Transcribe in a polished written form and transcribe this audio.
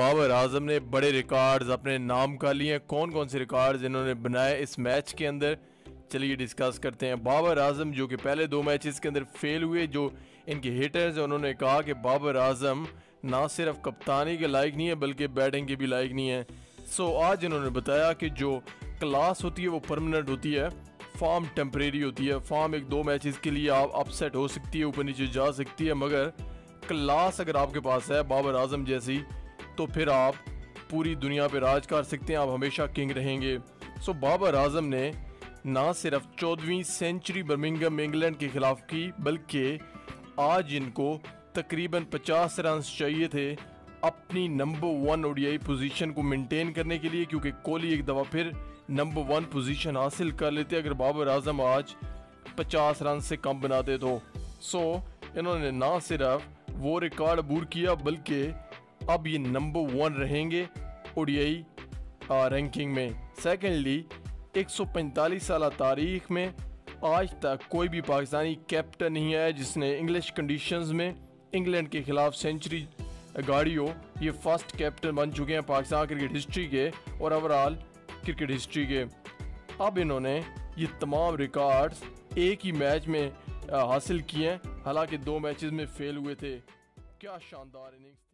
बाबर आजम ने बड़े रिकॉर्ड्स अपने नाम कर लिए हैं। कौन कौन से रिकॉर्ड्स इन्होंने बनाए इस मैच के अंदर, चलिए डिस्कस करते हैं। बाबर आजम जो कि पहले 2 मैचेस के अंदर फेल हुए, जो इनके हिटर्स हैं उन्होंने कहा कि बाबर आजम ना सिर्फ कप्तानी के लायक नहीं है बल्कि बैटिंग के भी लायक नहीं है। सो आज इन्होंने बताया कि जो क्लास होती है वो परमानेंट होती है, फॉर्म टेम्परेरी होती है। फॉर्म 1-2 मैचेस के लिए आप अपसेट हो सकती है, ऊपर नीचे जा सकती है, मगर क्लास अगर आपके पास है बाबर आजम जैसी, तो फिर आप पूरी दुनिया पे राज कर सकते हैं, आप हमेशा किंग रहेंगे। सो बाबर आजम ने ना सिर्फ 14वीं सेंचुरी बर्मिंघम इंग्लैंड के खिलाफ की, बल्कि आज इनको तकरीबन 50 रन चाहिए थे अपनी नंबर 1 ओडीआई पोजीशन को मेंटेन करने के लिए, क्योंकि कोहली एक दफ़ा फिर नंबर 1 पोजीशन हासिल कर लेते अगर बाबर आजम आज 50 रन से कम बनाते तो। सो इन्होंने ना सिर्फ वो रिकॉर्ड अबूर किया बल्कि अब ये नंबर 1 रहेंगे ओडीआई रैंकिंग में। सेकेंडली 145 साल तारीख में आज तक कोई भी पाकिस्तानी कैप्टन नहीं आया जिसने इंग्लिश कंडीशंस में इंग्लैंड के खिलाफ सेंचुरी गाड़ी हो। ये फर्स्ट कैप्टन बन चुके हैं पाकिस्तान क्रिकेट हिस्ट्री के और ओवरऑल क्रिकेट हिस्ट्री के। अब इन्होंने ये तमाम रिकॉर्ड्स एक ही मैच में हासिल किए हैं, हालांकि 2 मैचेस में फेल हुए थे। क्या शानदार इनिंग्स।